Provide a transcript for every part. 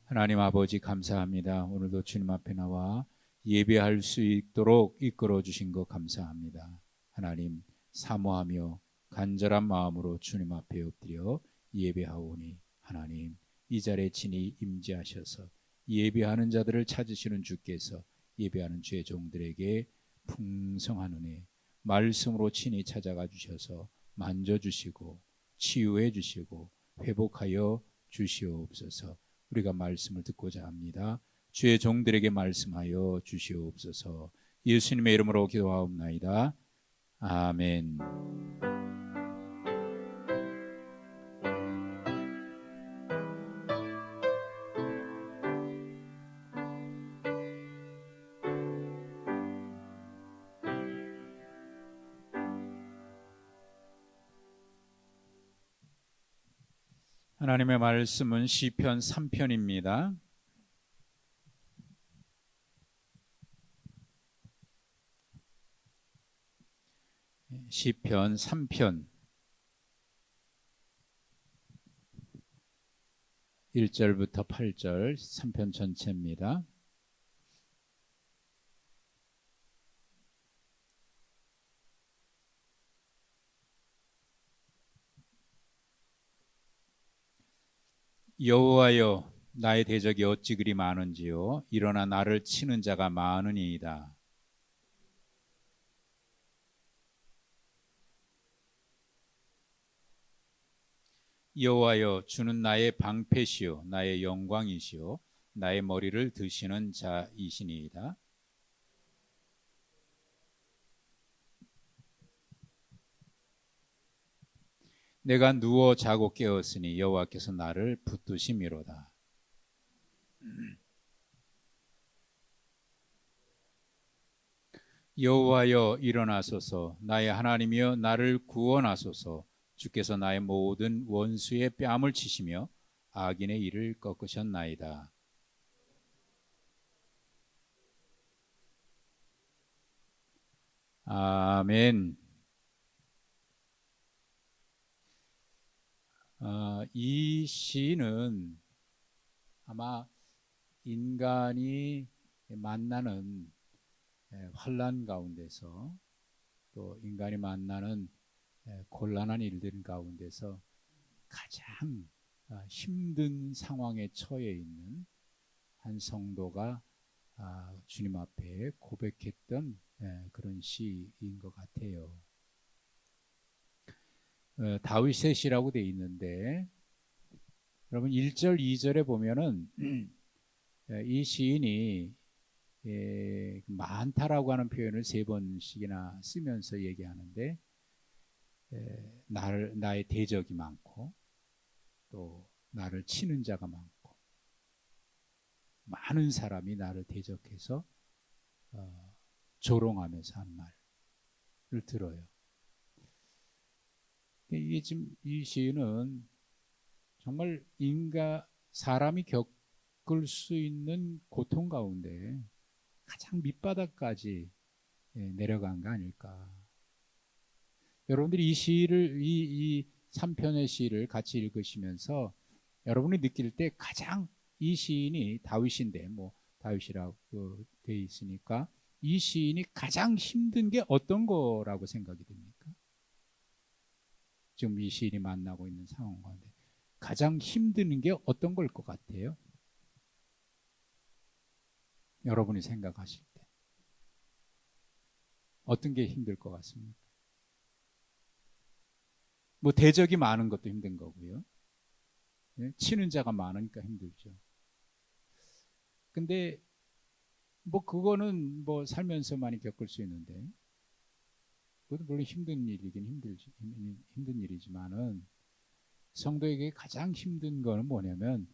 하나님 아버지 감사합니다. 오늘도 주님 앞에 나와 예배할 수 있도록 이끌어 주신 것 감사합니다. 하나님 사모하며 간절한 마음으로 주님 앞에 엎드려 예배하오니 하나님 이 자리에 친히 임재하셔서 예배하는 자들을 찾으시는 주께서 예배하는 주의 종들에게 풍성한 은혜 말씀으로 친히 찾아가 주셔서 만져주시고 치유해 주시고 회복하여 주시옵소서. 우리가 말씀을 듣고자 합니다. 주의 종들에게 말씀하여 주시옵소서. 예수님의 이름으로 기도하옵나이다. 아멘. 하나님의 말씀은 시편 3편입니다. 시편 3편 1절부터 8절 3편 전체입니다. 여호와여 나의 대적이 어찌 그리 많은지요 일어나 나를 치는 자가 많으니이다. 여호와여 주는 나의 방패시요 나의 영광이시요 나의 머리를 드시는 자이시니이다. 내가 누워 자고 깨었으니 여호와께서 나를 붙드심이로다. 여호와여 일어나소서 나의 하나님이여 나를 구원하소서. 주께서 나의 모든 원수의 뺨을 치시며 악인의 이를 꺾으셨나이다. 아멘. 이 시는 아마 인간이 만나는 환난 가운데서 또 인간이 만나는 곤란한 일들 가운데서 가장 힘든 상황에 처해 있는 한 성도가 주님 앞에 고백했던 그런 시인 것 같아요. 다윗의 시라고 되어 있는데 여러분 1절 2절에 보면은 이 시인이 많다라고 하는 표현을 3번씩이나 쓰면서 얘기하는데 나의 대적이 많고 또 나를 치는 자가 많고 많은 사람이 나를 대적해서 조롱하면서 하는 말을 들어요. 이게 지금 이 시인은 정말 사람이 겪을 수 있는 고통 가운데 가장 밑바닥까지 내려간 거 아닐까. 여러분들이 이 시를 이 3편의 시를 같이 읽으시면서 여러분이 느낄 때 가장 이 시인이 다윗인데 다윗이라고 되어 있으니까 이 시인이 가장 힘든 게 어떤 거라고 생각이 됩니까? 지금 이 시인이 만나고 있는 상황 가운데 가장 힘든 게 어떤 걸 것 같아요? 여러분이 생각하실 때 어떤 게 힘들 것 같습니까? 대적이 많은 것도 힘든 거고요. 치는 자가 많으니까 힘들죠. 근데 그거는 살면서 많이 겪을 수 있는데 그것도 물론 힘든 일이지만은 성도에게 가장 힘든 거는 뭐냐면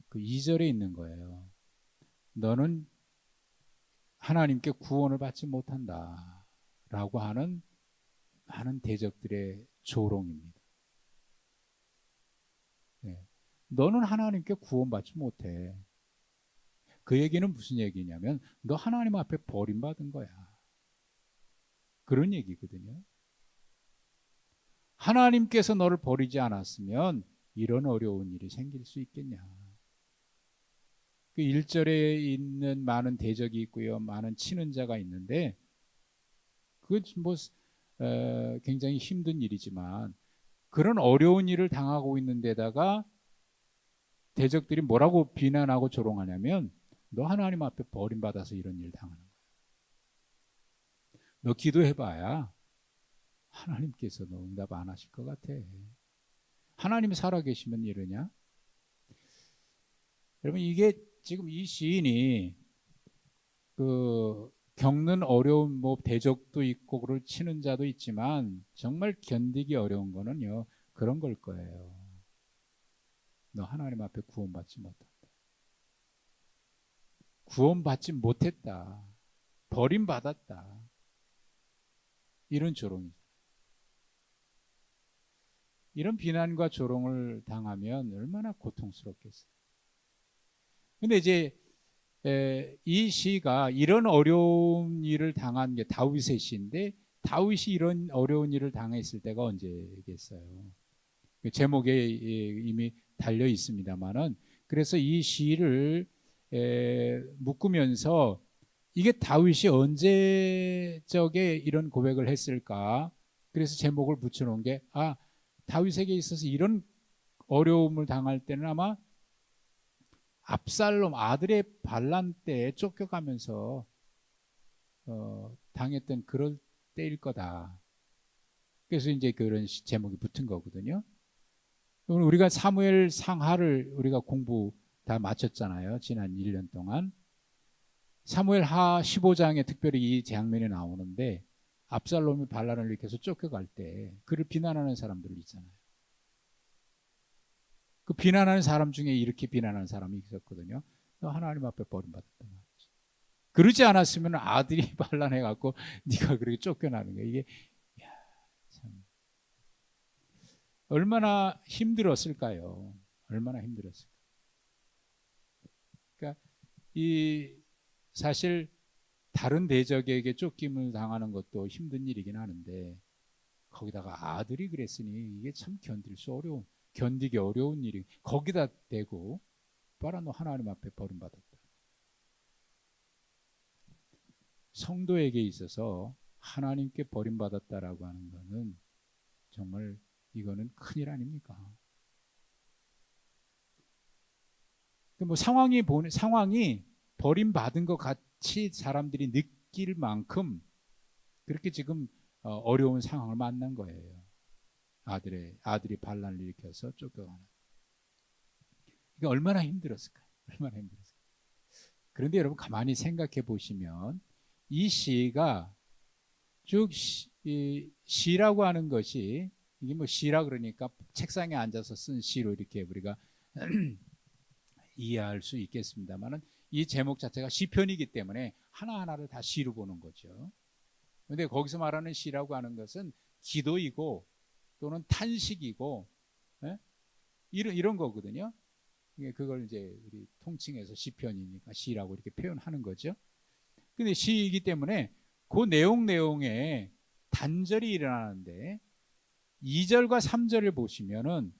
그 2절에 있는 거예요. 너는 하나님께 구원을 받지 못한다 라고 하는 많은 대적들의 조롱입니다. 너는 하나님께 구원받지 못해. 그 얘기는 무슨 얘기냐면 너 하나님 앞에 버림받은 거야. 그런 얘기거든요. 하나님께서 너를 버리지 않았으면 이런 어려운 일이 생길 수 있겠냐. 그 1절에 있는 많은 대적이 있고요, 많은 치는 자가 있는데 그건 뭐 굉장히 힘든 일이지만 그런 어려운 일을 당하고 있는 데다가 대적들이 뭐라고 비난하고 조롱하냐면 너 하나님 앞에 버림받아서 이런 일 당하는 거야. 너 기도해봐야 하나님께서 너 응답 안 하실 것 같아. 하나님이 살아계시면 이러냐? 여러분, 이게 지금 이 시인이 그 겪는 어려운 뭐 대적도 있고 그걸 치는 자도 있지만 정말 견디기 어려운 거는요, 그런 걸 거예요. 너 하나님 앞에 구원받지 못한다. 구원받지 못했다. 버림받았다. 이런 조롱이죠. 이런 비난과 조롱을 당하면 얼마나 고통스럽겠어요. 근데 이제 이 시가 이런 어려운 일을 당한 게 다윗의 시인데 다윗이 이런 어려운 일을 당했을 때가 언제겠어요? 제목에 이미 달려 있습니다만은 그래서 이 시를 묶으면서 이게 다윗이 언제적에 이런 고백을 했을까? 그래서 제목을 붙여놓은 게 다윗에게 있어서 이런 어려움을 당할 때는 아마 압살롬 아들의 반란 때에 쫓겨가면서 당했던 그럴 때일 거다. 그래서 이제 그런 제목이 붙은 거거든요. 우리가 사무엘 상하를 우리가 공부 다 마쳤잖아요. 지난 1년 동안. 사무엘 하 15장에 특별히 이 장면이 나오는데 압살롬이 반란을 일으켜서 쫓겨갈 때 그를 비난하는 사람들 있잖아요. 그 비난하는 사람 중에 이렇게 비난하는 사람이 있었거든요. 너 하나님 앞에 버림받았다. 그러지 않았으면 아들이 반란해갖고 네가 그렇게 쫓겨나는 거야. 이게 참 얼마나 힘들었을까요? 얼마나 힘들었을까? 그러니까 이 사실 다른 대적에게 쫓김을 당하는 것도 힘든 일이긴 하는데 거기다가 아들이 그랬으니 이게 참 견디기 어려운 일이 거기다 대고 봐라 너 하나님 앞에 버림받았다. 성도에게 있어서 하나님께 버림받았다라고 하는 것은 정말 이거는 큰일 아닙니까? 뭐 상황이 버림받은 것 같이 사람들이 느낄 만큼 그렇게 지금 어려운 상황을 만난 거예요. 아들이 반란을 일으켜서 쫓겨가는. 이게 얼마나 힘들었을까요? 얼마나 힘들었을까요? 그런데 여러분 가만히 생각해 보시면 이 시가 쭉 시라고 하는 것이 이게 뭐 시라 그러니까 책상에 앉아서 쓴 시로 이렇게 우리가 이해할 수 있겠습니다만은 이 제목 자체가 시편이기 때문에 하나하나를 다 시로 보는 거죠. 그런데 거기서 말하는 시라고 하는 것은 기도이고 또는 탄식이고 이런 거거든요. 그걸 이제 우리 통칭해서 시편이니까 시라고 이렇게 표현하는 거죠. 근데 시이기 때문에 그 내용에 단절이 일어나는데 2절과 3절을 보시면은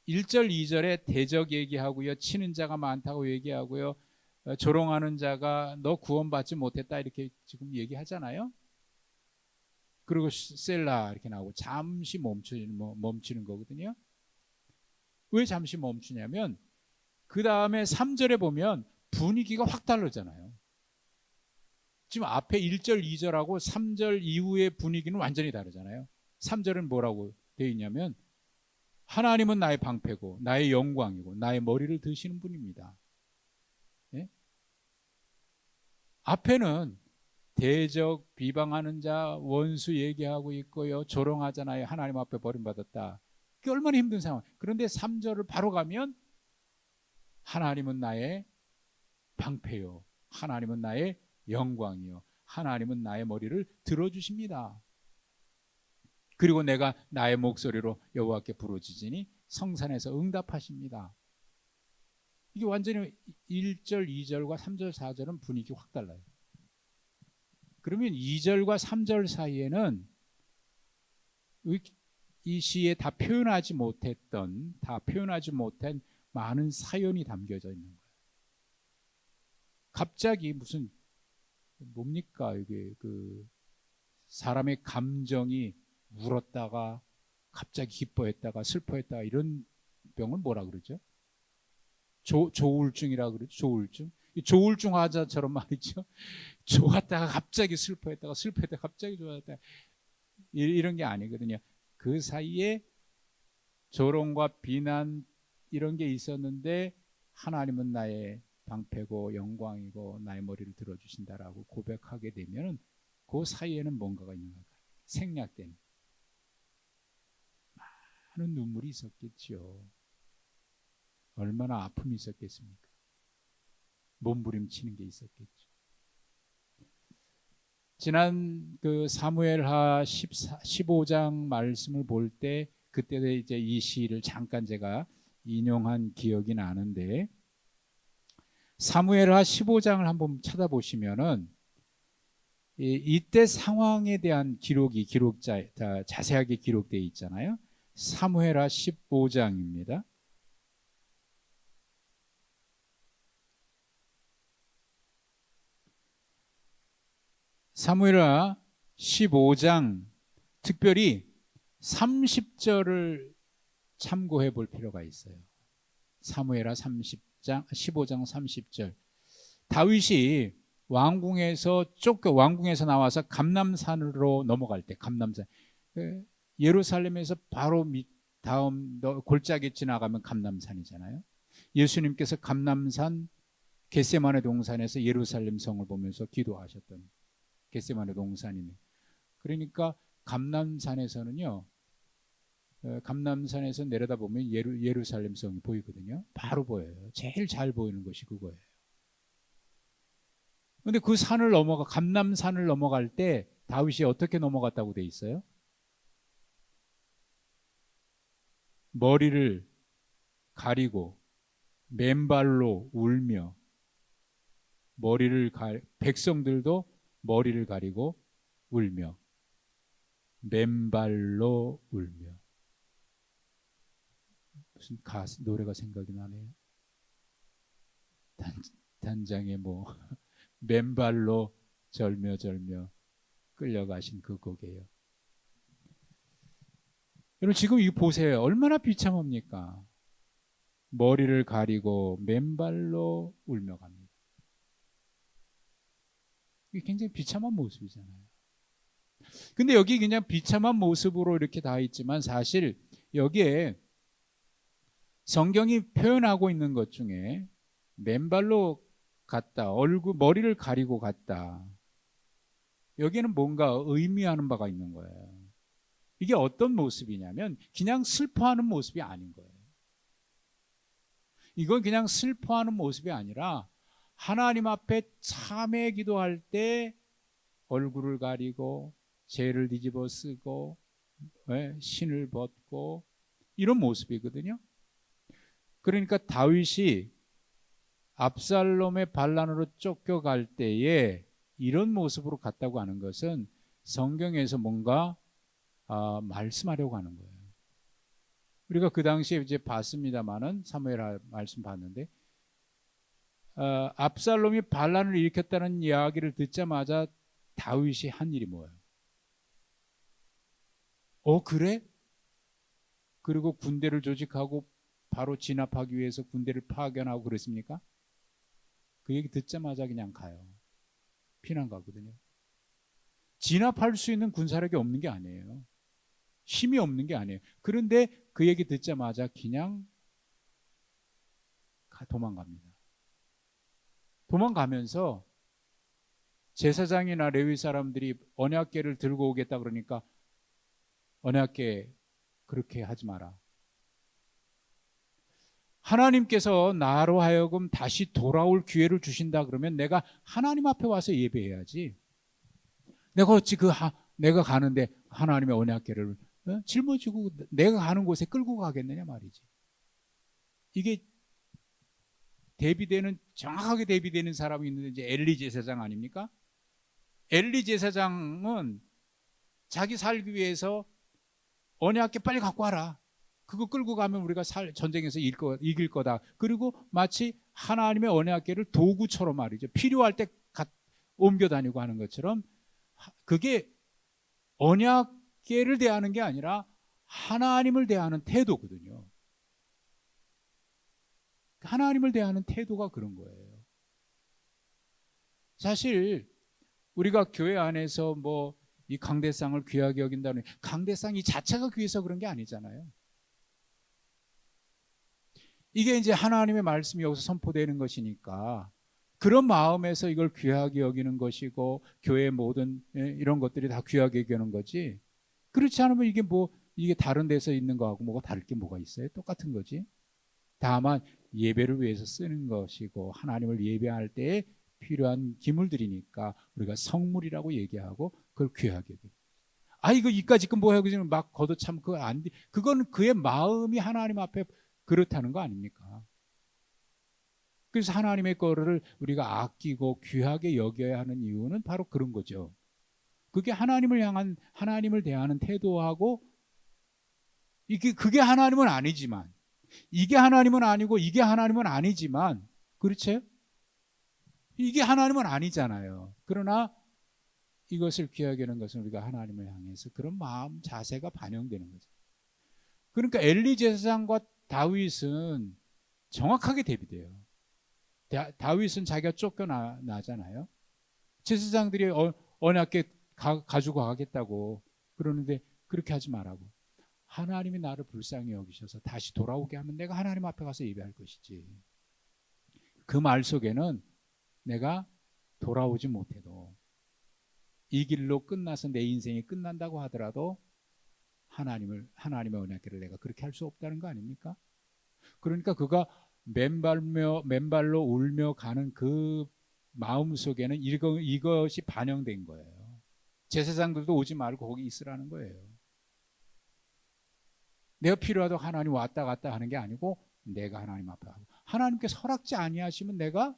1절, 2절에 대적 얘기하고요. 치는 자가 많다고 얘기하고요. 조롱하는 자가 너 구원받지 못했다 이렇게 지금 얘기하잖아요. 그리고 셀라 이렇게 나오고 잠시 멈추는 거거든요. 왜 잠시 멈추냐면 그 다음에 3절에 보면 분위기가 확 다르잖아요. 지금 앞에 1절, 2절하고 3절 이후의 분위기는 완전히 다르잖아요. 3절은 뭐라고 되어 있냐면 하나님은 나의 방패고 나의 영광이고 나의 머리를 드시는 분입니다. 예? 앞에는 대적, 비방하는 자, 원수 얘기하고 있고요. 조롱하잖아요. 하나님 앞에 버림받았다. 그게 얼마나 힘든 상황. 그런데 3절을 바로 가면 하나님은 나의 방패요. 하나님은 나의 영광이요. 하나님은 나의 머리를 들어주십니다. 그리고 내가 나의 목소리로 여호와께 부르짖으니 성산에서 응답하십니다. 이게 완전히 1절, 2절과 3절, 4절은 분위기 확 달라요. 그러면 2절과 3절 사이에는 이 시에 다 표현하지 못한 많은 사연이 담겨져 있는 거예요. 갑자기 무슨 뭡니까 이게 사람의 감정이 울었다가 갑자기 기뻐했다가 슬퍼했다가 이런 병을 뭐라 그러죠? 조울증이라 그러죠. 조울증. 조울증 환자처럼 말이죠. 좋았다가 갑자기 슬퍼했다가 슬퍼했다가 갑자기 좋았다가 이런 게 아니거든요. 그 사이에 조롱과 비난 이런 게 있었는데 하나님은 나의 방패고 영광이고 나의 머리를 들어주신다라고 고백하게 되면 그 사이에는 뭔가가 있는 거예요. 생략된 많은 눈물이 있었겠죠. 얼마나 아픔이 있었겠습니까? 몸부림치는 게 있었겠죠. 지난 사무엘하 15장 말씀을 볼 때 그때 이제 이 시를 잠깐 제가 인용한 기억이 나는데, 사무엘하 15장을 한번 찾아보시면은 이때 상황에 대한 기록이 자세하게 기록되어 있잖아요. 사무엘하 15장입니다. 사무엘하 15장 특별히 30절을 참고해 볼 필요가 있어요. 사무엘하 15장 30절. 다윗이 왕궁에서 나와서 감람산으로 넘어갈 때, 감람산, 예루살렘에서 바로 다음 골짜기 지나가면 감람산이잖아요. 예수님께서 감람산 겟세마네 동산에서 예루살렘 성을 보면서 기도하셨던 겟세마네 동산이네. 그러니까 감람산에서는요, 감람산에서 내려다보면 예루살렘 성이 보이거든요. 바로 보여요. 제일 잘 보이는 것이 그거예요. 그런데 그 산을 감람산을 넘어갈 때 다윗이 어떻게 넘어갔다고 돼 있어요? 머리를 가리고 맨발로 울며, 백성들도 머리를 가리고 울며 맨발로 울며. 무슨 노래가 생각이 나네요. 단장에 맨발로 절며 끌려가신 그 곡이에요. 여러분 지금 이거 보세요. 얼마나 비참합니까? 머리를 가리고 맨발로 울며 갑니다. 이게 굉장히 비참한 모습이잖아요. 근데 여기 그냥 비참한 모습으로 이렇게 다 있지만 사실 여기에 성경이 표현하고 있는 것 중에 맨발로 갔다, 머리를 가리고 갔다, 여기에는 뭔가 의미하는 바가 있는 거예요. 이게 어떤 모습이냐면 그냥 슬퍼하는 모습이 아닌 거예요. 이건 그냥 슬퍼하는 모습이 아니라 하나님 앞에 참회 기도할 때 얼굴을 가리고 죄를 뒤집어 쓰고 신을 벗고 이런 모습이거든요. 그러니까 다윗이 압살롬의 반란으로 쫓겨갈 때에 이런 모습으로 갔다고 하는 것은 성경에서 뭔가 말씀하려고 하는 거예요. 우리가 그 당시에 이제 봤습니다만은 사무엘 말씀 봤는데 압살롬이 반란을 일으켰다는 이야기를 듣자마자 다윗이 한 일이 뭐예요? 그래? 그리고 군대를 조직하고 바로 진압하기 위해서 군대를 파견하고 그랬습니까? 그 얘기 듣자마자 그냥 가요. 피난 가거든요. 진압할 수 있는 군사력이 없는 게 아니에요. 힘이 없는 게 아니에요. 그런데 그 얘기 듣자마자 그냥 도망갑니다. 도망가면서 제사장이나 레위 사람들이 언약궤를 들고 오겠다 그러니까 언약궤 그렇게 하지 마라. 하나님께서 나로 하여금 다시 돌아올 기회를 주신다 그러면 내가 하나님 앞에 와서 예배해야지. 내가 어찌 내가 가는데 하나님의 언약궤를 짊어지고 내가 가는 곳에 끌고 가겠느냐 말이지. 이게 정확하게 대비되는 사람이 있는데 이제 엘리 제사장 아닙니까? 엘리 제사장은 자기 살기 위해서 언약궤 빨리 갖고 와라. 그거 끌고 가면 우리가 전쟁에서 이길 거다. 그리고 마치 하나님의 언약궤를 도구처럼 말이죠. 필요할 때 옮겨 다니고 하는 것처럼 그게 언약궤를 대하는 게 아니라 하나님을 대하는 태도거든요. 하나님을 대하는 태도가 그런 거예요. 사실 우리가 교회 안에서 뭐 이 강대상을 귀하게 여긴다는, 강대상이 자체가 귀해서 그런 게 아니잖아요. 이게 이제 하나님의 말씀이 여기서 선포되는 것이니까 그런 마음에서 이걸 귀하게 여기는 것이고, 교회의 모든 이런 것들이 다 귀하게 여기는 거지, 그렇지 않으면 이게 다른 데서 있는 거하고 뭐가 다를 게 뭐가 있어요? 똑같은 거지. 다만 예배를 위해서 쓰는 것이고, 하나님을 예배할 때에 필요한 기물들이니까 우리가 성물이라고 얘기하고 그걸 귀하게 여기는. 이거 이까짓 건 뭐야, 그냥 막 걷어참 그거 안 돼. 그건 그의 마음이 하나님 앞에 그렇다는 거 아닙니까? 그래서 하나님의 거를 우리가 아끼고 귀하게 여겨야 하는 이유는 바로 그런 거죠. 그게 하나님을 향한, 하나님을 대하는 태도하고, 그게 하나님은 아니지만, 이게 하나님은 아니고 이게 하나님은 아니지만, 그렇죠? 이게 하나님은 아니잖아요. 그러나 이것을 귀하게 하는 것은 우리가 하나님을 향해서 그런 마음 자세가 반영되는 거죠. 그러니까 엘리 제사장과 다윗은 정확하게 대비돼요. 다윗은 자기가 쫓겨나잖아요. 제사장들이 언약궤 가지고 가겠다고 그러는데, 그렇게 하지 말라고. 하나님이 나를 불쌍히 여기셔서 다시 돌아오게 하면 내가 하나님 앞에 가서 예배할 것이지. 그 말 속에는 내가 돌아오지 못해도, 이 길로 끝나서 내 인생이 끝난다고 하더라도 하나님의 언약궤를 내가 그렇게 할 수 없다는 거 아닙니까? 그러니까 그가 맨발로 울며 가는 그 마음 속에는 이것이 반영된 거예요. 제사장들도 오지 말고 거기 있으라는 거예요. 내가 필요하다고 하나님 왔다 갔다 하는 게 아니고, 내가 하나님 앞에 하고, 하나님께서 허락지 아니하시면 내가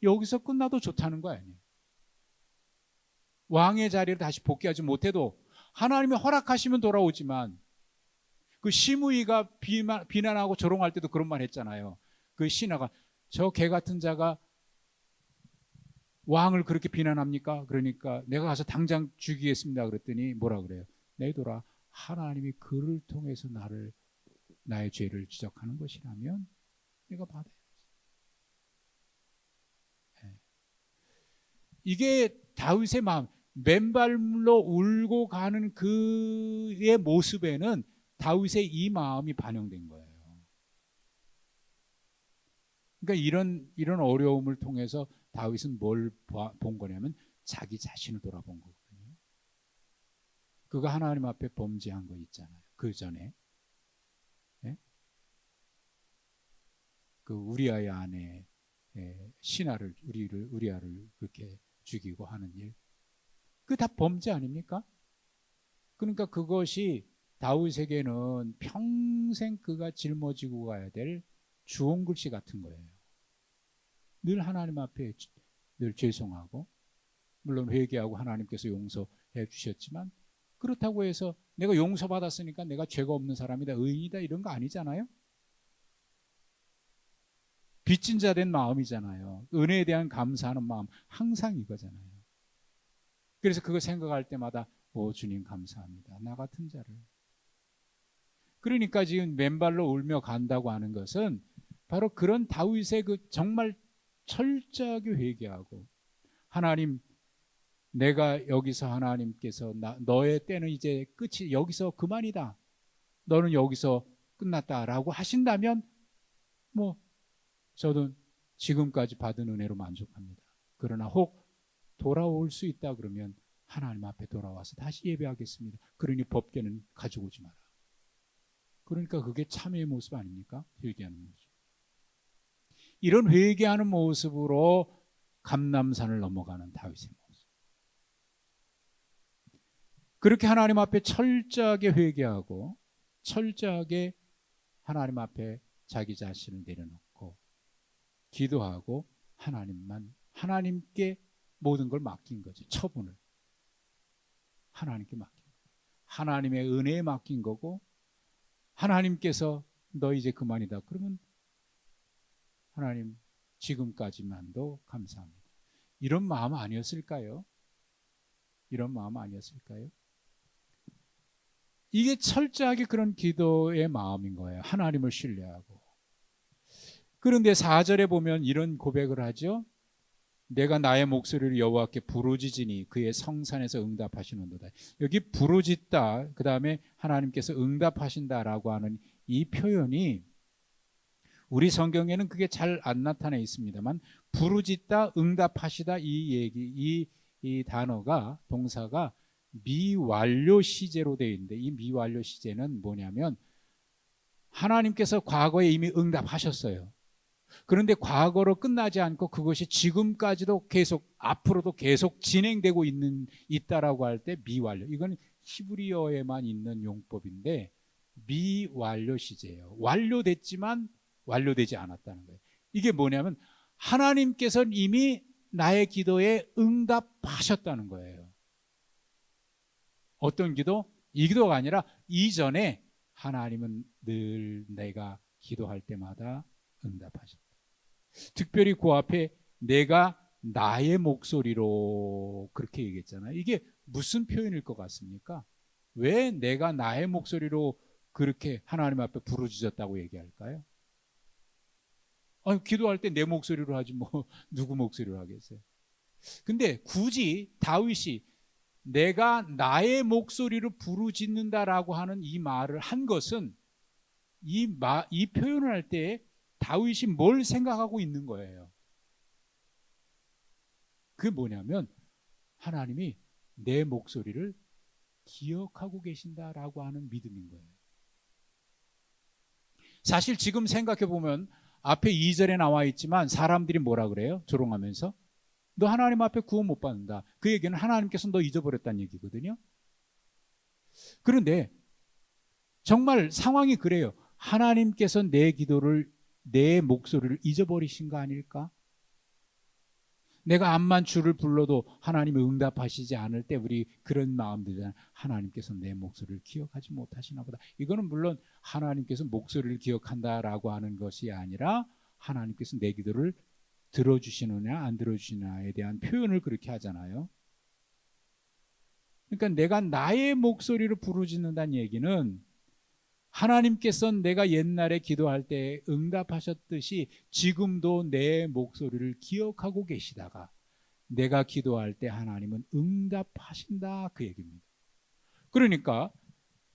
여기서 끝나도 좋다는 거 아니에요. 왕의 자리를 다시 복귀하지 못해도 하나님이 허락하시면 돌아오지만, 그 시므이가 비난하고 조롱할 때도 그런 말 했잖아요. 그 신하가, 저 개 같은 자가 왕을 그렇게 비난합니까? 그러니까 내가 가서 당장 죽이겠습니다. 그랬더니 뭐라 그래요? 내돌아, 하나님이 그를 통해서 나의 죄를 지적하는 것이라면 내가 받아야지. 이게 다윗의 마음, 맨발로 울고 가는 그의 모습에는 다윗의 이 마음이 반영된 거예요. 그러니까 이런 어려움을 통해서 다윗은 뭘 본 거냐면 자기 자신을 돌아본 거거든요. 그가 하나님 앞에 범죄한 거 있잖아요. 그 전에 그 우리아의 아내 신하를, 우리아를 그렇게 죽이고 하는 일, 그 다 범죄 아닙니까? 그러니까 그것이 다윗에게는 평생 그가 짊어지고 가야 될 주홍 글씨 같은 거예요. 늘 하나님 앞에 늘 죄송하고, 물론 회개하고 하나님께서 용서해 주셨지만, 그렇다고 해서 내가 용서받았으니까 내가 죄가 없는 사람이다, 의인이다, 이런 거 아니잖아요. 빚진 자 된 마음이잖아요. 은혜에 대한 감사하는 마음, 항상 이거잖아요. 그래서 그거 생각할 때마다 주님 감사합니다, 나 같은 자를. 그러니까 지금 맨발로 울며 간다고 하는 것은 바로 그런 다윗의 그 정말 철저하게 회개하고, 하나님, 내가 여기서 하나님께서 너의 때는 이제 끝이, 여기서 그만이다, 너는 여기서 끝났다라고 하신다면 저도 지금까지 받은 은혜로 만족합니다. 그러나 혹 돌아올 수 있다 그러면 하나님 앞에 돌아와서 다시 예배하겠습니다. 그러니 법궤는 가지고 오지 마라. 그러니까 그게 참회의 모습 아닙니까? 회개하는 모습. 이런 회개하는 모습으로 감람산을 넘어가는 다윗의 모습. 그렇게 하나님 앞에 철저하게 회개하고, 철저하게 하나님 앞에 자기 자신을 내려놓고 기도하고, 하나님께 모든 걸 맡긴 거죠. 처분을 하나님께 맡긴 거예요. 하나님의 은혜에 맡긴 거고, 하나님께서 너 이제 그만이다. 그러면 하나님 지금까지만도 감사합니다. 이런 마음 아니었을까요? 이런 마음 아니었을까요? 이게 철저하게 그런 기도의 마음인 거예요. 하나님을 신뢰하고. 그런데 4절에 보면 이런 고백을 하죠. 내가 나의 목소리를 여호와께 부르짖으니 그의 성산에서 응답하시는도다. 여기 부르짖다, 그 다음에 하나님께서 응답하신다라고 하는 이 표현이 우리 성경에는 그게 잘 안 나타나 있습니다만, 부르짖다, 응답하시다, 이 단어가, 동사가 미완료 시제로 되어 있는데, 이 미완료 시제는 뭐냐면 하나님께서 과거에 이미 응답하셨어요. 그런데 과거로 끝나지 않고 그것이 지금까지도 계속, 앞으로도 계속 진행되고 있다라고 할 때 미완료. 이건 히브리어에만 있는 용법인데 미완료 시제예요. 완료됐지만 완료되지 않았다는 거예요. 이게 뭐냐면 하나님께서는 이미 나의 기도에 응답하셨다는 거예요. 어떤 기도? 이 기도가 아니라 이전에 하나님은 늘 내가 기도할 때마다 응답하셨다. 특별히 그 앞에 내가 나의 목소리로 그렇게 얘기했잖아요. 이게 무슨 표현일 것 같습니까? 왜 내가 나의 목소리로 그렇게 하나님 앞에 부르짖었다고 얘기할까요? 기도할 때 내 목소리로 하지 뭐 누구 목소리로 하겠어요? 근데 굳이 다윗이 내가 나의 목소리로 부르짖는다라고 하는 이 말을 한 것은 이 표현을 할 때 다윗이 뭘 생각하고 있는 거예요? 그게 뭐냐면 하나님이 내 목소리를 기억하고 계신다라고 하는 믿음인 거예요. 사실 지금 생각해 보면 앞에 2절에 나와 있지만 사람들이 뭐라 그래요? 조롱하면서 너 하나님 앞에 구원 못 받는다. 그 얘기는 하나님께서 너 잊어버렸다는 얘기거든요. 그런데 정말 상황이 그래요. 하나님께서 내 목소리를 잊어버리신 거 아닐까? 내가 암만 주를 불러도 하나님이 응답하시지 않을 때 우리 그런 마음 들잖아요. 하나님께서 내 목소리를 기억하지 못하시나 보다. 이거는 물론 하나님께서 목소리를 기억한다라고 하는 것이 아니라 하나님께서 내 기도를 들어주시느냐 안 들어주시느냐에 대한 표현을 그렇게 하잖아요. 그러니까 내가 나의 목소리를 부르짖는다는 얘기는 하나님께서 내가 옛날에 기도할 때 응답하셨듯이 지금도 내 목소리를 기억하고 계시다가 내가 기도할 때 하나님은 응답하신다, 그 얘기입니다. 그러니까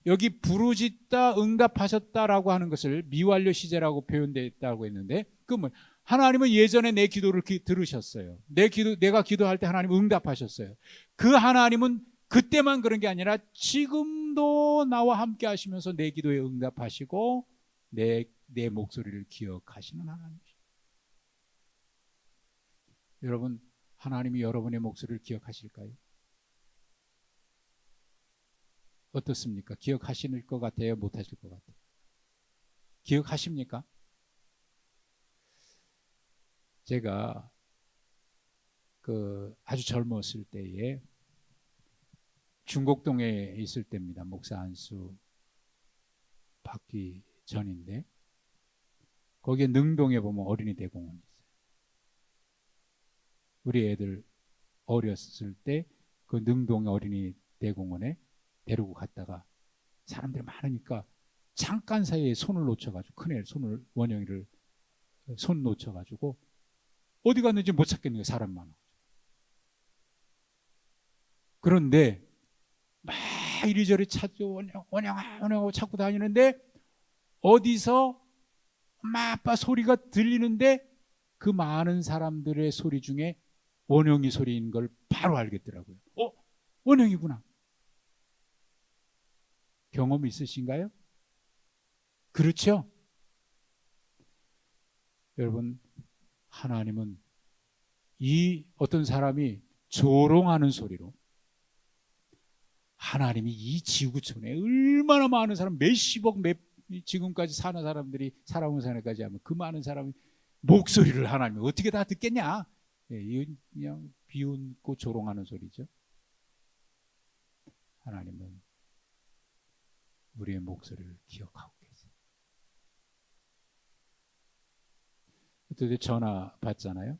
여기 부르짖다 응답하셨다라고 하는 것을 미완료 시제라고 표현되어 있다고 했는데, 그러면 하나님은 예전에 내 기도를 들으셨어요. 내가 기도할 때 하나님 응답하셨어요. 그 하나님은 그때만 그런 게 아니라 지금도 나와 함께 하시면서 내 기도에 응답하시고 내 목소리를 기억하시는 하나님이십니다. 여러분, 하나님이 여러분의 목소리를 기억하실까요? 어떻습니까? 기억하실 것 같아요? 못하실 것 같아요? 기억하십니까? 제가 아주 젊었을 때에 중곡동에 있을 때입니다. 목사 안수 받기 전인데 거기에 능동에 보면 어린이 대공원이 있어요. 우리 애들 어렸을 때 그 능동 어린이 대공원에 데리고 갔다가 사람들이 많으니까 잠깐 사이에 손을 놓쳐가지고 큰애 원영이를 손 놓쳐가지고 어디 갔는지 못 찾겠는 거예요. 사람 많아. 그런데 막 이리저리 찾죠. 원영하고 찾고 다니는데 어디서 엄마 아빠 소리가 들리는데 그 많은 사람들의 소리 중에 원영이 소리인 걸 바로 알겠더라고요. 원영이구나. 경험 있으신가요? 그렇죠? 여러분, 하나님은 어떤 사람이 조롱하는 소리로 하나님이 이 지구촌에 얼마나 많은 사람, 몇십억, 지금까지 사는 사람들이 살아온 사람까지 하면 그 많은 사람이 목소리를 하나님이 어떻게 다 듣겠냐? 이건 그냥 비웃고 조롱하는 소리죠. 하나님은 우리의 목소리를 기억하고 계세요. 어떻게 전화 받잖아요.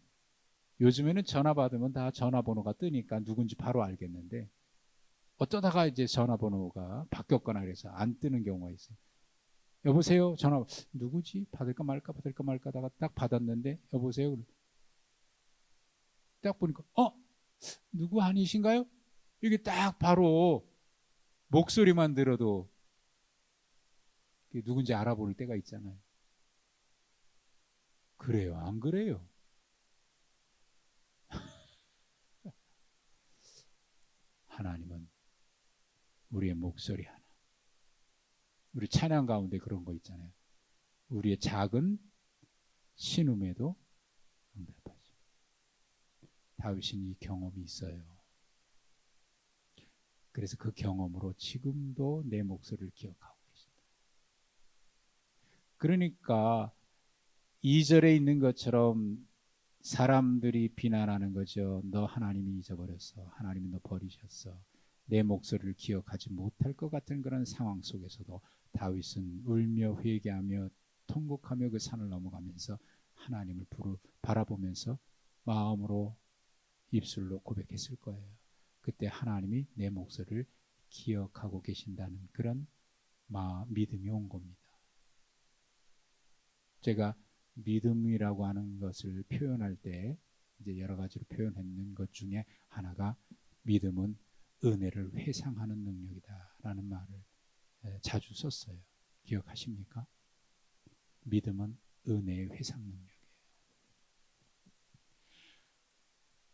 요즘에는 전화 받으면 다 전화번호가 뜨니까 누군지 바로 알겠는데 어쩌다가 이제 전화번호가 바뀌었거나 그래서 안 뜨는 경우가 있어요. 여보세요? 전화 누구지? 받을까 말까 하다가 딱 받았는데 여보세요? 딱 보니까 누구 아니신가요? 이게 딱 바로 목소리만 들어도 누군지 알아볼 때가 있잖아요. 그래요? 안 그래요? 하나님은 우리의 목소리 하나, 우리 찬양 가운데 그런 거 있잖아요. 우리의 작은 신음에도 응답하죠. 다윗은 이 경험이 있어요. 그래서 그 경험으로 지금도 내 목소리를 기억하고 계신다. 그러니까 2절에 있는 것처럼 사람들이 비난하는 거죠. 너 하나님이 잊어버렸어. 하나님이 너 버리셨어. 내 목소리를 기억하지 못할 것 같은 그런 상황 속에서도 다윗은 울며 회개하며 통곡하며 그 산을 넘어가면서 하나님을 바라보면서 마음으로 입술로 고백했을 거예요. 그때 하나님이 내 목소리를 기억하고 계신다는 그런 믿음이 온 겁니다. 제가 믿음이라고 하는 것을 표현할 때 이제 여러 가지로 표현했는 것 중에 하나가 믿음은 은혜를 회상하는 능력이다라는 말을 자주 썼어요. 기억하십니까? 믿음은 은혜의 회상 능력이에요.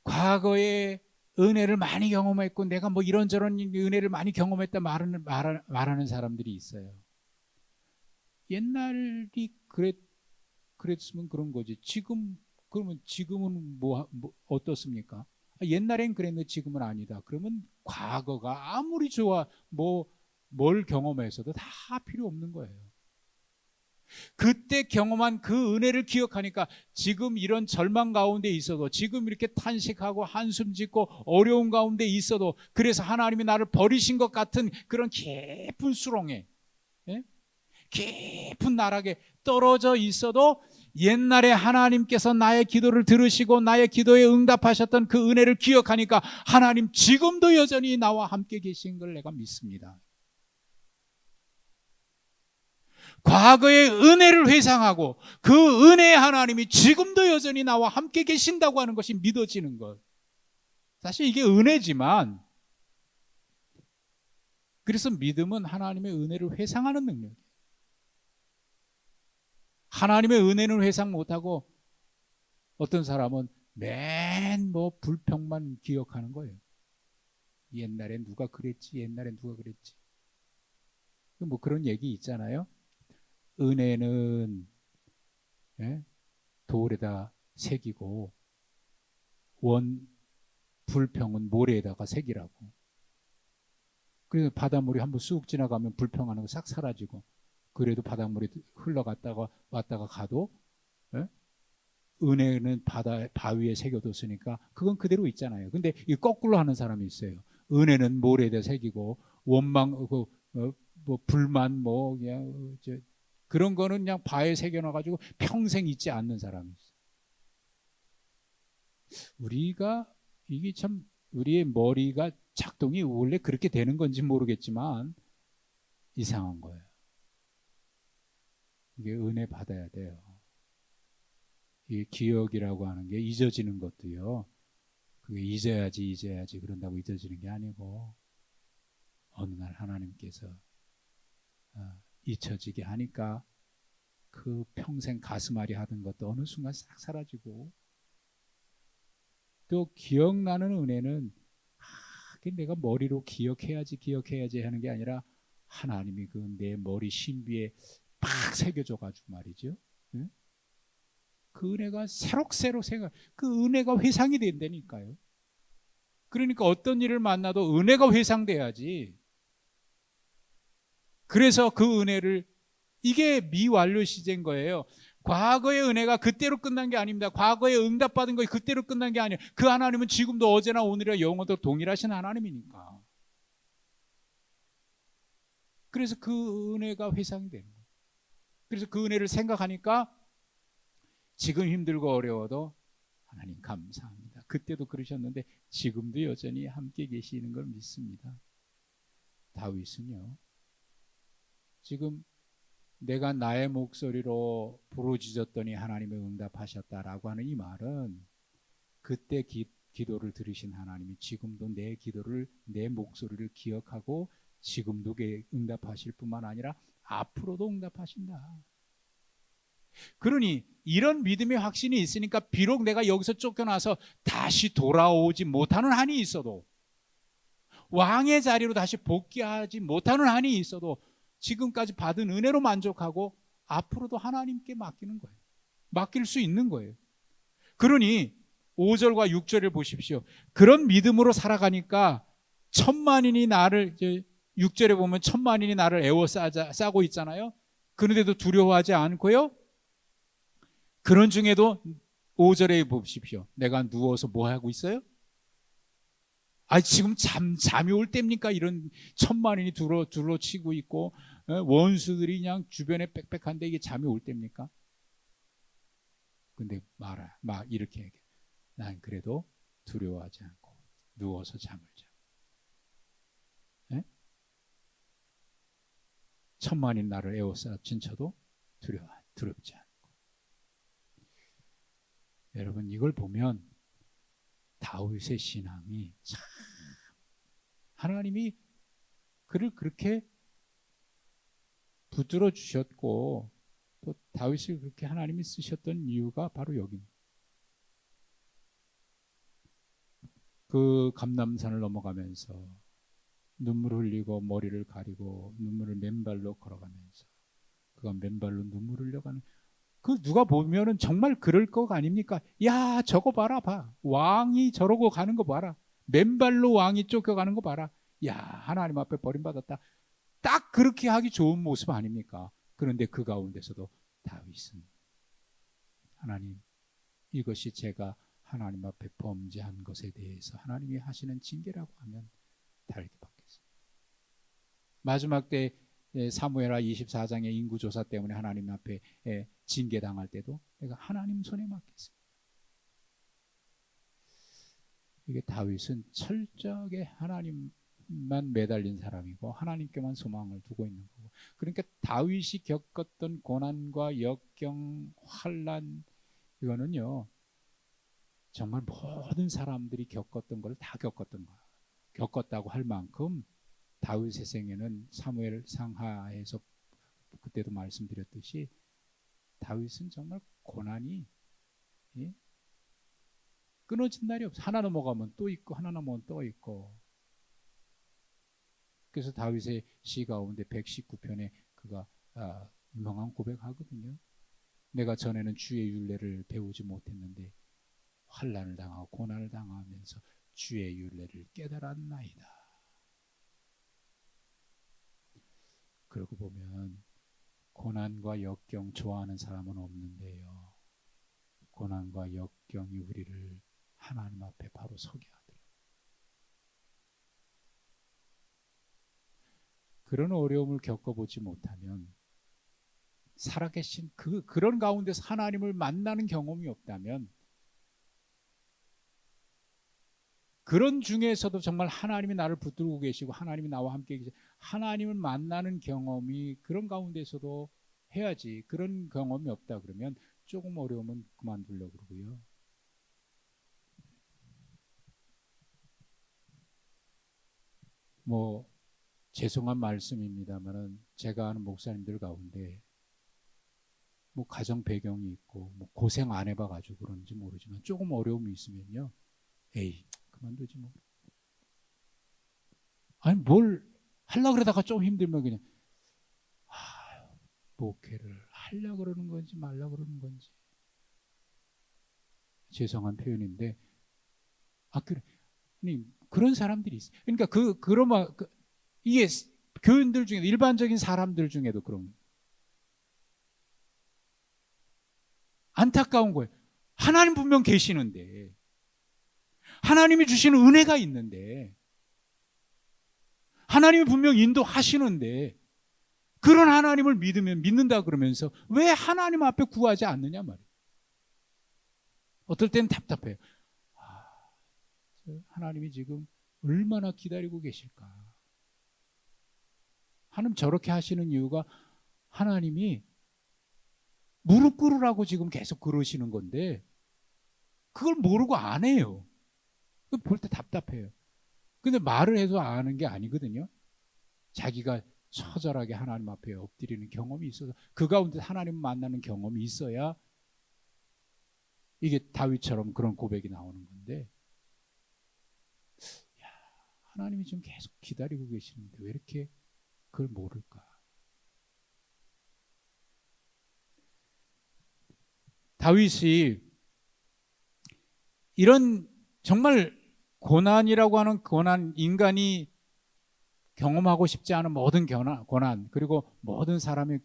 과거에 은혜를 많이 경험했고 내가 뭐 이런저런 은혜를 많이 경험했다 말하는 사람들이 있어요. 옛날이 그랬으면 그런 거지. 그러면 지금은 어떻습니까? 옛날엔 그랬는데 지금은 아니다. 그러면 과거가 아무리 좋아 뭘 경험해서도 다 필요 없는 거예요. 그때 경험한 그 은혜를 기억하니까 지금 이런 절망 가운데 있어도, 지금 이렇게 탄식하고 한숨 짓고 어려운 가운데 있어도, 그래서 하나님이 나를 버리신 것 같은 그런 깊은 수렁에, 깊은 나락에 떨어져 있어도 옛날에 하나님께서 나의 기도를 들으시고 나의 기도에 응답하셨던 그 은혜를 기억하니까 하나님 지금도 여전히 나와 함께 계신 걸 내가 믿습니다. 과거의 은혜를 회상하고 그 은혜의 하나님이 지금도 여전히 나와 함께 계신다고 하는 것이 믿어지는 것. 사실 이게 은혜지만, 그래서 믿음은 하나님의 은혜를 회상하는 능력이에요. 하나님의 은혜는 회상 못하고 어떤 사람은 맨 불평만 기억하는 거예요. 옛날엔 누가 그랬지, 옛날엔 누가 그랬지. 그런 얘기 있잖아요. 은혜는 돌에다 새기고 불평은 모래에다가 새기라고. 그래서 바닷물이 한번 쑥 지나가면 불평하는 거 싹 사라지고, 그래도 바닷물이 흘러갔다가 왔다가 가도 은혜는 바위에 새겨뒀으니까 그건 그대로 있잖아요. 근데 이 거꾸로 하는 사람이 있어요. 은혜는 모래에다 새기고 원망 불만 그런 거는 그냥 바위에 새겨놔가지고 평생 잊지 않는 사람이 있어요. 이게 참 우리의 머리가 작동이 원래 그렇게 되는 건지 모르겠지만 이상한 거예요. 이게 은혜 받아야 돼요. 이 기억이라고 하는 게 잊어지는 것도요. 그게 잊어야지 그런다고 잊어지는 게 아니고, 어느 날 하나님께서 잊혀지게 하니까 그 평생 가슴앓이 하던 것도 어느 순간 싹 사라지고, 또 기억나는 은혜는 내가 머리로 기억해야지 하는 게 아니라 하나님이 그 내 머리 신비에 팍 새겨줘가지고 말이죠. 그 은혜가 새록새록 그 은혜가 회상이 된다니까요. 그러니까 어떤 일을 만나도 은혜가 회상돼야지. 그래서 그 은혜를, 이게 미완료 시제인 거예요. 과거의 은혜가 그때로 끝난 게 아닙니다. 과거에 응답받은 것이 그때로 끝난 게 아니에요. 그 하나님은 지금도 어제나 오늘이나 영원토록 동일하신 하나님이니까. 그래서 그 은혜가 회상이 되는 거예요. 그래서 그 은혜를 생각하니까 지금 힘들고 어려워도 하나님 감사합니다. 그때도 그러셨는데 지금도 여전히 함께 계시는 걸 믿습니다. 다윗은요, 지금 내가 나의 목소리로 부르짖었더니 하나님이 응답하셨다라고 하는 이 말은 그때 기도를 들으신 하나님이 지금도 내 기도를, 내 목소리를 기억하고 지금도 응답하실 뿐만 아니라 앞으로도 응답하신다. 그러니 이런 믿음의 확신이 있으니까 비록 내가 여기서 쫓겨나서 다시 돌아오지 못하는 한이 있어도, 왕의 자리로 다시 복귀하지 못하는 한이 있어도 지금까지 받은 은혜로 만족하고 앞으로도 하나님께 맡기는 거예요. 맡길 수 있는 거예요. 그러니 5절과 6절을 보십시오. 그런 믿음으로 살아가니까 천만인이 나를, 6절에 보면 천만인이 나를 싸고 있잖아요. 그런데도 두려워하지 않고요, 그런 중에도 5절에 보십시오. 내가 누워서 뭐 하고 있어요? 지금 잠이 올 때입니까? 이런 천만인이 둘러치고 있고 원수들이 그냥 주변에 빽빽한데 이게 잠이 올 때입니까? 근데 막 이렇게 얘기해. 난 그래도 두려워하지 않고 누워서 잠을 자. 네? 천만인 나를 에워싸친 쳐도 두렵지 않고. 여러분, 이걸 보면 다윗의 신앙이 참, 하나님이 그를 그렇게 붙들어 주셨고 또 다윗을 그렇게 하나님이 쓰셨던 이유가 바로 여기입니다. 그 감람산을 넘어가면서 눈물을 흘리고 머리를 가리고 눈물을 맨발로 걸어가면서 그가 맨발로 눈물을 흘려가는, 그 누가 보면은 정말 그럴 거 아닙니까? 야, 저거 봐라, 왕이 저러고 가는 거 봐라. 맨발로 왕이 쫓겨가는 거 봐라. 야, 하나님 앞에 버림받았다. 딱 그렇게 하기 좋은 모습 아닙니까? 그런데 그 가운데서도 다윗은 하나님, 이것이 제가 하나님 앞에 범죄한 것에 대해서 하나님이 하시는 징계라고 하면 다르게 받겠습니다. 마지막 때 사무엘하 24장의 인구조사 때문에 하나님 앞에 징계당할 때도 내가 하나님 손에 맡겠습니다. 이게 다윗은 철저하게 하나님만 매달린 사람이고 하나님께만 소망을 두고 있는 거고, 그러니까 다윗이 겪었던 고난과 역경, 환난, 이거는요 정말 모든 사람들이 겪었던 걸 다 겪었다고 할 만큼 다윗의 생애는 사무엘 상하에서 그때도 말씀드렸듯이 다윗은 정말 고난이 끊어진 날이 없어. 하나 넘어가면 또 있고 하나 넘어가면 또 있고. 그래서 다윗의 시 가운데 119편에 그가 유명한 고백하거든요. 내가 전에는 주의 율례를 배우지 못했는데 환난을 당하고 고난을 당하면서 주의 율례를 깨달았나이다. 그러고 보면 고난과 역경 좋아하는 사람은 없는데요, 고난과 역경이 우리를 하나님 앞에 바로 서게 하더라고요. 그런 어려움을 겪어보지 못하면, 살아계신 그런 가운데서 하나님을 만나는 경험이 없다면, 그런 중에서도 정말 하나님이 나를 붙들고 계시고 하나님이 나와 함께 계시고 하나님을 만나는 경험이 그런 가운데서도 해야지, 그런 경험이 없다 그러면 조금 어려우면 그만두려고 그러고요. 뭐 죄송한 말씀입니다만은 제가 아는 목사님들 가운데 뭐 가정 배경이 있고 뭐 고생 안 해봐가지고 그런지 모르지만 조금 어려움이 있으면요, 에이 그만두지 뭐. 아니 뭘 하려고 그러다가 좀 힘들면 그냥 목회를 하려고 그러는 건지 말려고 그러는 건지, 죄송한 표현인데 그런 사람들이 있어요. 그러니까 그러면 이게 교인들 중에 일반적인 사람들 중에도 그런 안타까운 거예요. 하나님 분명 계시는데, 하나님이 주시는 은혜가 있는데, 하나님이 분명 인도하시는데, 그런 하나님을 믿는다 그러면서 왜 하나님 앞에 구하지 않느냐 말이에요. 어떨 때는 답답해요. 아, 하나님이 지금 얼마나 기다리고 계실까? 하나님 저렇게 하시는 이유가 하나님이 무릎 꿇으라고 지금 계속 그러시는 건데 그걸 모르고 안 해요. 볼 때 답답해요. 근데 말을 해도 아는 게 아니거든요. 자기가 처절하게 하나님 앞에 엎드리는 경험이 있어서 그 가운데 하나님 만나는 경험이 있어야 이게 다윗처럼 그런 고백이 나오는 건데, 야, 하나님이 좀 계속 기다리고 계시는데 왜 이렇게 그걸 모를까? 다윗이 이런 정말 고난이라고 하는 고난, 인간이 경험하고 싶지 않은 모든 고난, 그리고 모든 사람이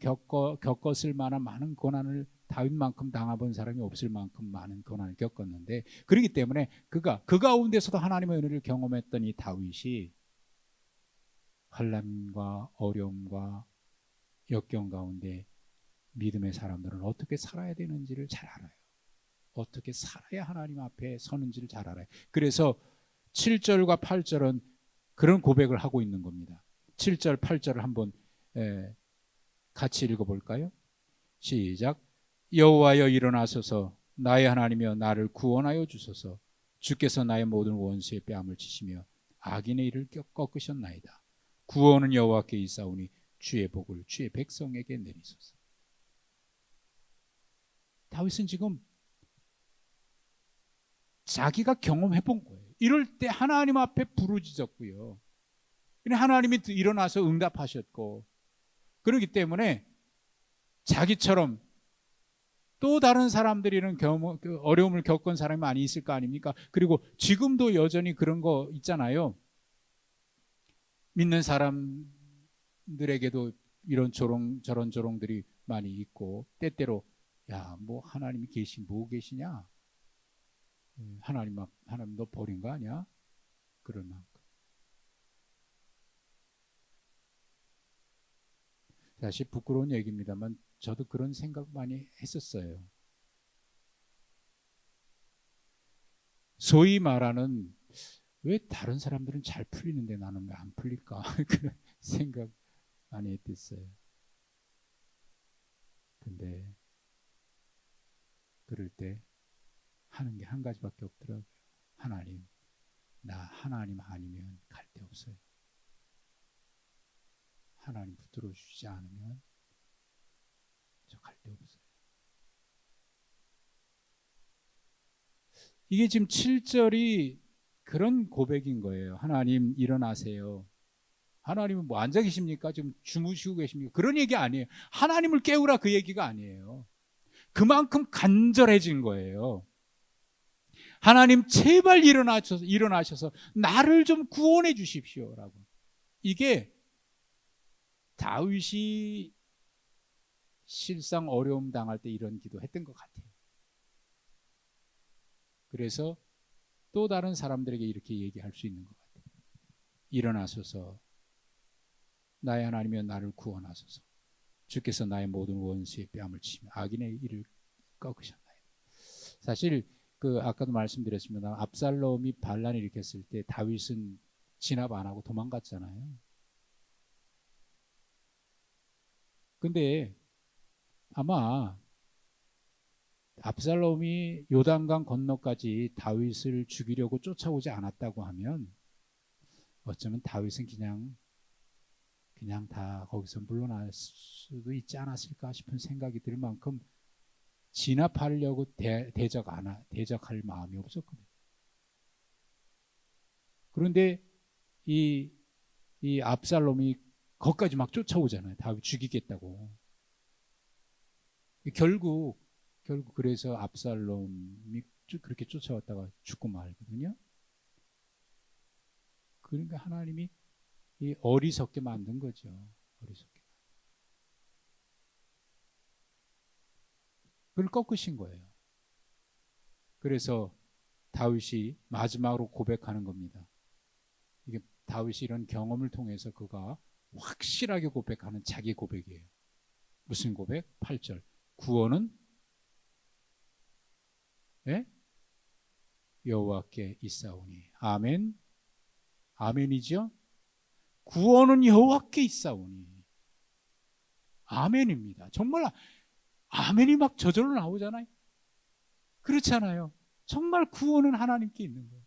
겪었을 만한 많은 고난을 다윗만큼 당해본 사람이 없을 만큼 많은 고난을 겪었는데, 그렇기 때문에 그가 그 가운데서도 하나님의 은혜를 경험했던 이 다윗이 환난과 어려움과 역경 가운데 믿음의 사람들은 어떻게 살아야 되는지를 잘 알아요. 어떻게 살아야 하나님 앞에 서는지를 잘 알아요. 그래서 7절과 8절은 그런 고백을 하고 있는 겁니다. 7절, 8절을 한번 같이 읽어볼까요? 시작. 여호와여 일어나소서, 나의 하나님이여 나를 구원하여 주소서. 주께서 나의 모든 원수의 뺨을 치시며 악인의 일을 꺾으셨나이다. 구원은 여호와께 있사오니 주의 복을 주의 백성에게 내리소서. 다윗은 지금 자기가 경험해 본 거예요. 이럴 때 하나님 앞에 부르짖었고요. 하나님이 일어나서 응답하셨고, 그렇기 때문에 자기처럼 또 다른 사람들이 이런 어려움을 겪은 사람이 많이 있을 거 아닙니까? 그리고 지금도 여전히 그런 거 있잖아요. 믿는 사람들에게도 이런 저런 조롱들이 많이 있고, 때때로 야, 뭐 하나님이 뭐 계시냐? 하나님 너 버린 거 아니야? 그럴 만큼. 사실 부끄러운 얘기입니다만 저도 그런 생각 많이 했었어요. 소위 말하는 왜 다른 사람들은 잘 풀리는데 나는 왜 안 풀릴까? 그런 생각 많이 했었어요. 근데 그럴 때 하는 게 한 가지밖에 없더라고요. 하나님, 나 하나님 아니면 갈 데 없어요. 하나님 붙들어 주시지 않으면 저 갈 데 없어요. 이게 지금 7절이 그런 고백인 거예요. 하나님 일어나세요. 하나님은 뭐 앉아 계십니까? 지금 주무시고 계십니까? 그런 얘기 아니에요. 하나님을 깨우라 그 얘기가 아니에요. 그만큼 간절해진 거예요. 하나님 제발 일어나셔서 나를 좀 구원해 주십시오라고. 이게 다윗이 실상 어려움 당할 때 이런 기도했던 것 같아요. 그래서 또 다른 사람들에게 이렇게 얘기할 수 있는 것 같아요. 일어나소서, 나의 하나님이여 나를 구원하소서. 주께서 나의 모든 원수의 뺨을 치며 악인의 일을 꺾으셨나요. 사실 그 아까도 말씀드렸습니다. 압살롬이 반란을 일으켰을 때 다윗은 진압 안 하고 도망갔잖아요. 근데 아마 압살롬이 요단강 건너까지 다윗을 죽이려고 쫓아오지 않았다고 하면 어쩌면 다윗은 그냥 다 거기서 물러날 수도 있지 않았을까 싶은 생각이 들 만큼 진압하려고 대적할 마음이 없었거든요. 그런데 이 압살롬이 거기까지 막 쫓아오잖아요. 다윗 죽이겠다고. 결국 그래서 압살롬이 그렇게 쫓아왔다가 죽고 말거든요. 그러니까 하나님이 이 어리석게 만든 거죠. 어리석게. 그걸 꺾으신 거예요. 그래서 다윗이 마지막으로 고백하는 겁니다. 이게 다윗이 이런 경험을 통해서 그가 확실하게 고백하는 자기 고백이에요. 무슨 고백? 8절. 구원은 예? 여호와께 있사오니. 아멘. 아멘이죠? 구원은 여호와께 있사오니. 아멘입니다. 정말 아멘이 막 저절로 나오잖아요. 그렇잖아요. 정말 구원은 하나님께 있는 거예요.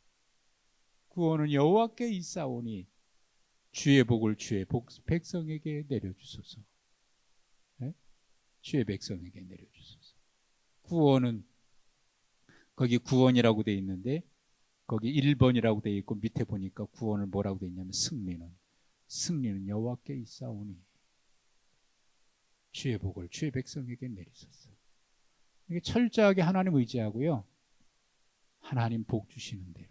구원은 여호와께 있사오니 주의 복을 주의 백성에게 내려주소서. 네? 주의 백성에게 내려주소서. 구원은 거기 구원이라고 돼 있는데 거기 1번이라고 돼 있고 밑에 보니까 구원을 뭐라고 돼 있냐면 승리는 여호와께 있사오니 주의 복을 주의 백성에게 내리소서. 이게 철저하게 하나님 의지하고요. 하나님 복 주시는 대로.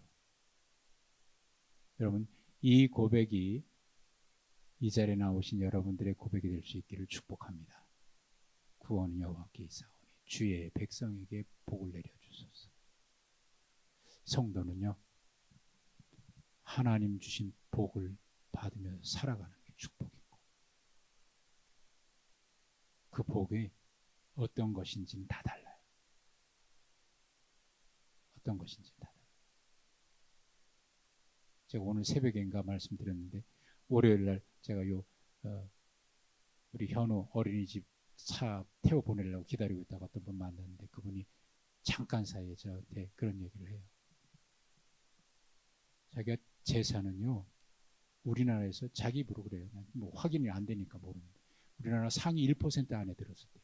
여러분 이 고백이 이 자리에 나오신 여러분들의 고백이 될 수 있기를 축복합니다. 구원은 여호와께 있사오니 주의 백성에게 복을 내려주소서. 성도는요 하나님 주신 복을 받으며 살아가는 게 축복이고 그 복이 어떤 것인지는 다 달라요. 어떤 것인지 다 달라요. 제가 오늘 새벽인가 말씀드렸는데 월요일날 제가 우리 현우 어린이집 차 태워 보내려고 기다리고 있다가 어떤 분 만났는데 그분이 잠깐 사이에 저한테 그런 얘기를 해요. 자기가 재산은요 우리나라에서 자기 입으로 그래요. 뭐 확인이 안 되니까 모르는데 우리나라 상위 1% 안에 들었을 때.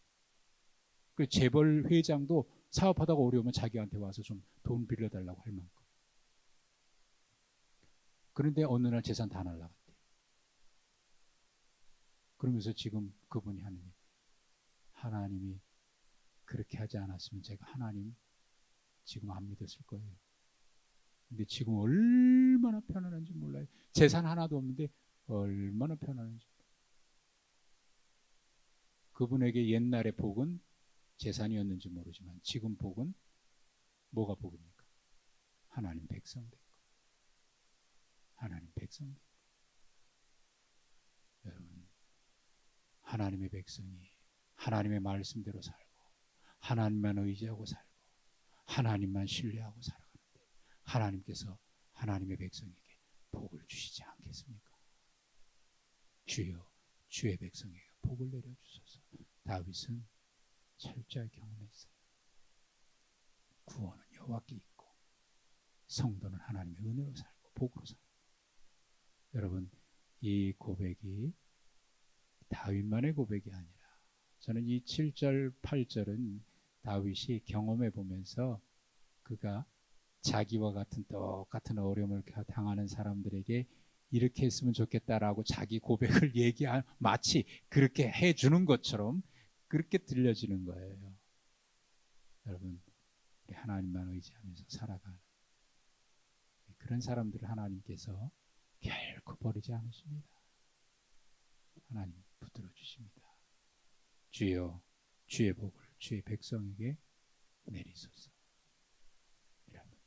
그 재벌 회장도 사업하다가 어려우면 자기한테 와서 좀 돈 빌려달라고 할 만큼. 그런데 어느 날 재산 다 날라갔대. 그러면서 지금 그분이 하는 얘기, 하나님이 그렇게 하지 않았으면 제가 하나님 지금 안 믿었을 거예요. 근데 지금 얼마나 편안한지 몰라요. 재산 하나도 없는데 얼마나 편안한지. 그분에게 옛날의 복은 재산이었는지 모르지만 지금 복은 뭐가 복입니까? 하나님 백성 된 거. 하나님 백성 된 거. 여러분 하나님의 백성이 하나님의 말씀대로 살고 하나님만 의지하고 살고 하나님만 신뢰하고 살아가는데 하나님께서 하나님의 백성에게 복을 주시지 않겠습니까? 주여 주의 백성에게 복을 내려주소서. 다윗은 철저히 경험했어요. 구원은 여호와께 있고 성도는 하나님의 은혜로 살고 복으로 살고. 여러분 이 고백이 다윗만의 고백이 아니라 저는 이 7절 8절은 다윗이 경험해 보면서 그가 자기와 같은 똑같은 어려움을 당하는 사람들에게 이렇게 했으면 좋겠다라고 자기 고백을 마치 그렇게 해주는 것처럼 그렇게 들려지는 거예요. 여러분 우리 하나님만 의지하면서 살아가는 그런 사람들을 하나님께서 결코 버리지 않으십니다. 하나님 붙들어 주십니다. 주여 주의 복을 주의 백성에게 내리소서. 여러분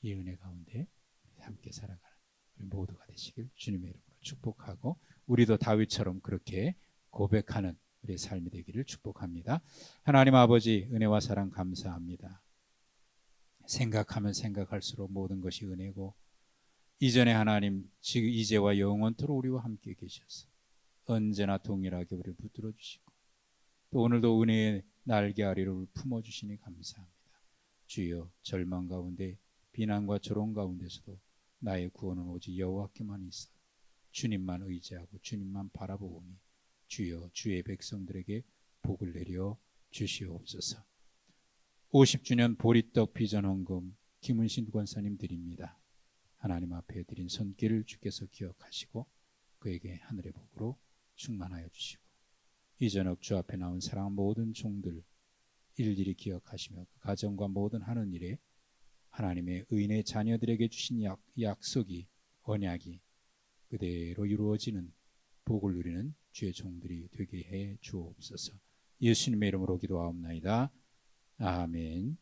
이 은혜 가운데 함께 살아가는 우리 모두가 되시길 주님의 이름으로 축복하고 우리도 다윗처럼 그렇게 고백하는 우리의 삶이 되기를 축복합니다. 하나님 아버지 은혜와 사랑 감사합니다. 생각하면 생각할수록 모든 것이 은혜고 이전에 하나님 지금 이제와 영원토록 우리와 함께 계셔서 언제나 동일하게 우리를 붙들어 주시고 또 오늘도 은혜의 날개 아래로 품어주시니 감사합니다. 주여 절망 가운데 비난과 조롱 가운데서도 나의 구원은 오직 여호와께만 있어 주님만 의지하고 주님만 바라보오니 주여 주의 백성들에게 복을 내려 주시옵소서. 50주년 보리떡 비전헌금 김은신 권사님 드립니다. 하나님 앞에 드린 손길을 주께서 기억하시고 그에게 하늘의 복으로 충만하여 주시고 이전억 주 앞에 나온 사랑하는 모든 종들 일일이 기억하시며 그 가정과 모든 하는 일에 하나님의 의인의 자녀들에게 주신 약속이 언약이 그대로 이루어지는 복을 누리는 주의 종들이 되게 해 주옵소서. 예수님의 이름으로 기도하옵나이다. 아멘.